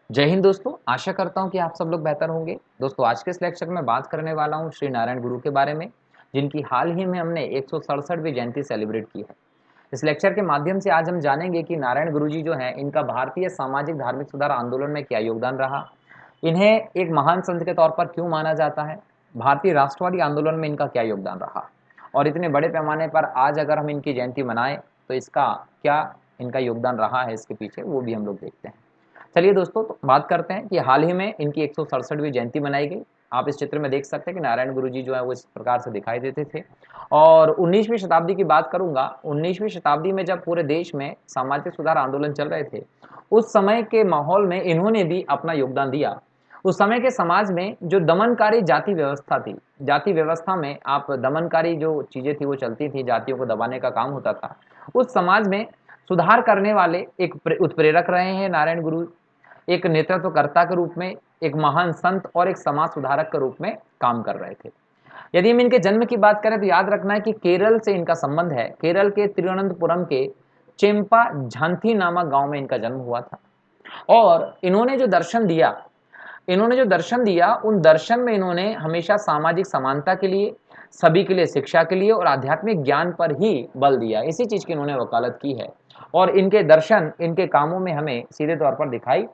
जय हिंद दोस्तों, आशा करता हूँ कि आप सब लोग बेहतर होंगे। दोस्तों, आज के इस लेक्चर में बात करने वाला हूँ श्री नारायण गुरु के बारे में, जिनकी हाल ही में हमने 167वीं जयंती सेलिब्रेट की है। इस लेक्चर के माध्यम से आज हम जानेंगे कि नारायण गुरु जी जो हैं, इनका भारतीय सामाजिक धार्मिक सुधार आंदोलन में क्या योगदान रहा, इन्हें एक महान संत के तौर पर क्यों माना जाता है, भारतीय राष्ट्रवादी आंदोलन में इनका क्या योगदान रहा और इतने बड़े पैमाने पर आज अगर हम इनकी जयंती मनाएं तो इसका क्या इनका योगदान रहा है इसके पीछे, वो भी हम लोग देखते हैं। चलिए दोस्तों, तो बात करते हैं कि हाल ही में इनकी 167वीं जयंती मनाई गई। आप इस चित्र में देख सकते हैं कि नारायण गुरु जी जो है वो इस प्रकार से दिखाई देते थे। और 19वीं शताब्दी की बात करूंगा। 19वीं शताब्दी में जब पूरे देश में सामाजिक सुधार आंदोलन चल रहे थे, उस समय के माहौल में इन्होंने भी अपना योगदान दिया। उस समय के समाज में जो दमनकारी जाति व्यवस्था थी, जाति व्यवस्था में आप दमनकारी जो चीजें थी वो चलती थी, जातियों को दबाने का काम होता था। उस समाज में सुधार करने वाले एक उत्प्रेरक रहे हैं नारायण गुरु। एक नेतृत्वकर्ता के रूप में, एक महान संत और एक समाज सुधारक के रूप में काम कर रहे थे। यदि हम इनके जन्म की बात करें तो याद रखना है कि केरल से इनका संबंध है। केरल के तिरुवनंतपुरम के चेम्पा झांथी नामक गांव में इनका जन्म हुआ था। और इन्होंने जो दर्शन दिया उन दर्शन में इन्होंने हमेशा सामाजिक समानता के लिए, सभी के लिए शिक्षा के लिए और आध्यात्मिक ज्ञान पर ही बल दिया। इसी चीज की इन्होंने वकालत की है और इनके दर्शन इनके कामों में हमें सीधे तौर पर दिखाई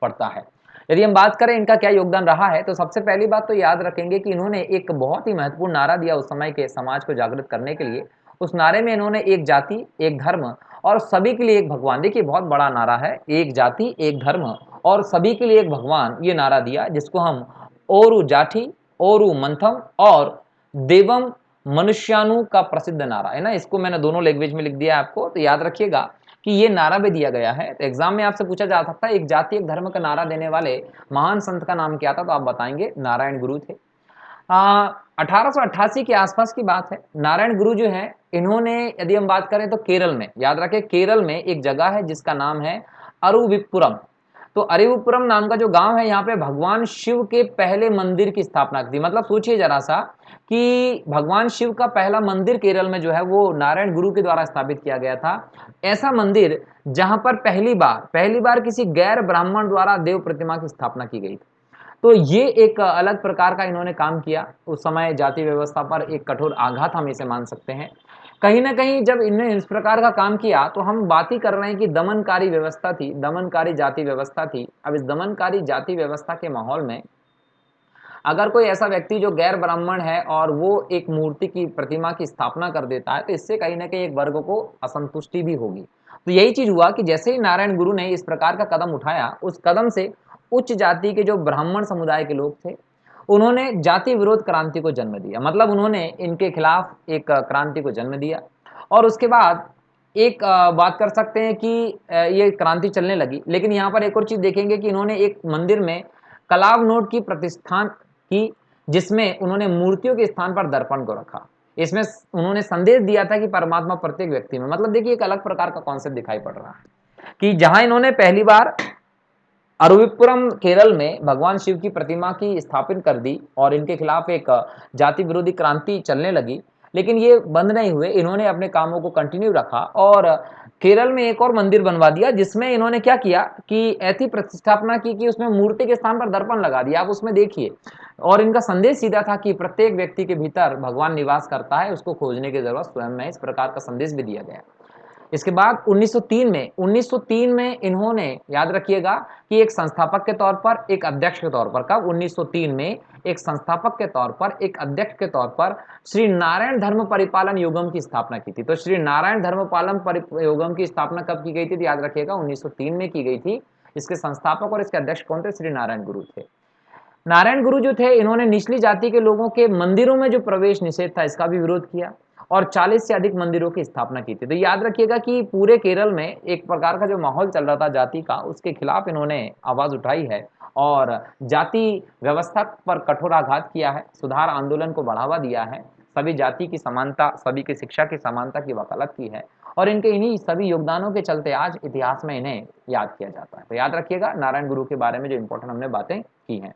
पड़ता है। यदि हम बात करें इनका क्या योगदान रहा है, तो सबसे पहली बात तो याद रखेंगे कि इन्होंने एक बहुत ही महत्वपूर्ण नारा दिया उस समय के समाज को जागृत करने के लिए। उस नारे में इन्होंने एक जाति, एक धर्म और सभी के लिए एक भगवान, देखिए बहुत बड़ा नारा है, एक जाति, एक धर्म और सभी के लिए एक भगवान, ये नारा दिया, जिसको हम ओरु जाठी, ओरु मंथम और देवम मनुष्यानु का प्रसिद्ध नारा है ना। इसको मैंने दोनों लैंग्वेज में लिख दिया आपको, तो याद रखिएगा कि ये नारा भी दिया गया है। तो एग्जाम में आपसे पूछा जा सकता है एक जाति एक धर्म का नारा देने वाले महान संत का नाम क्या था, तो आप बताएंगे नारायण गुरु थे। 1888 के आसपास की बात है। नारायण गुरु जो है, इन्होंने यदि हम बात करें तो केरल में, याद रखें केरल में एक जगह है जिसका नाम है अरुविपुरम। तो अरिवपुरम नाम का जो गांव है, यहाँ पे भगवान शिव के पहले मंदिर की स्थापना की थी। मतलब सोचिए जरा सा कि भगवान शिव का पहला मंदिर केरल में जो है वो नारायण गुरु के द्वारा स्थापित किया गया था। ऐसा मंदिर जहां पर पहली बार किसी गैर ब्राह्मण द्वारा देव प्रतिमा की स्थापना की गई थी। तो ये एक अलग प्रकार का इन्होंने काम किया। उस समय जाति व्यवस्था पर एक कठोर आघात हम इसे मान सकते हैं। कहीं ना कहीं जब इन्होंने इस प्रकार का काम किया तो हम बात ही कर रहे हैं कि दमनकारी व्यवस्था थी, दमनकारी जाति व्यवस्था थी। अब इस दमनकारी जाति व्यवस्था के माहौल में अगर कोई ऐसा व्यक्ति जो गैर ब्राह्मण है और वो एक मूर्ति की प्रतिमा की स्थापना कर देता है, तो इससे कहीं ना कहीं एक वर्ग को असंतुष्टि भी होगी। तो यही चीज हुआ कि जैसे ही नारायण गुरु ने इस प्रकार का कदम उठाया, उस कदम से उच्च जाति के जो ब्राह्मण समुदाय के लोग थे, उन्होंने जाति विरोध क्रांति को जन्म दिया। मतलब उन्होंने इनके खिलाफ एक क्रांति को जन्म दिया। और उसके बाद एक बात कर सकते हैं कि ये क्रांति चलने लगी। लेकिन यहाँ पर एक और चीज देखेंगे कि इन्होंने एक मंदिर में कलाव नोट की प्रतिष्ठान की, जिसमें उन्होंने मूर्तियों के स्थान पर दर्पण को रखा। इसमें उन्होंने संदेश दिया था कि परमात्मा प्रत्येक व्यक्ति में, मतलब देखिए एक अलग प्रकार का कॉन्सेप्ट दिखाई पड़ रहा है कि जहां इन्होंने पहली बार अरुविपुरम केरल में भगवान शिव की प्रतिमा की स्थापना कर दी और इनके खिलाफ एक जाति विरोधी क्रांति चलने लगी, लेकिन ये बंद नहीं हुए। इन्होंने अपने कामों को कंटिन्यू रखा और केरल में एक और मंदिर बनवा दिया, जिसमें इन्होंने क्या किया कि ऐसी प्रतिष्ठापना की कि उसमें मूर्ति के स्थान पर दर्पण लगा दिया। आप उसमें देखिए, और इनका संदेश सीधा था कि प्रत्येक व्यक्ति के भीतर भगवान निवास करता है, उसको खोजने की जरूरत स्वयं में। इस प्रकार का संदेश भी दिया गया। इसके बाद 1903 में इन्होंने, याद रखिएगा कि एक संस्थापक के तौर पर, एक अध्यक्ष के तौर पर, कब 1903 में एक संस्थापक के तौर पर, एक अध्यक्ष के तौर पर श्री नारायण धर्म परिपालन योगम की स्थापना की थी। तो श्री नारायण धर्म पालन योगम की स्थापना कब की गई थी, तो याद रखिएगा 1903 में की गई थी। इसके संस्थापक और इसके अध्यक्ष कौन थे? श्री नारायण गुरु थे। नारायण गुरु जो थे, इन्होंने निचली जाति के लोगों के मंदिरों में जो प्रवेश निषेध था, इसका भी विरोध किया और 40 से अधिक मंदिरों की स्थापना की थी। तो याद रखिएगा कि पूरे केरल में एक प्रकार का जो माहौल चल रहा था जाति का, उसके खिलाफ इन्होंने आवाज उठाई है और जाति व्यवस्था पर कठोर आघात किया है, सुधार आंदोलन को बढ़ावा दिया है, सभी जाति की समानता, सभी की शिक्षा की समानता की वकालत की है और इनके इन्हीं सभी योगदानों के चलते आज इतिहास में इन्हें याद किया जाता है। तो याद रखिएगा नारायण गुरु के बारे में जो इंपॉर्टेंट हमने बातें की हैं।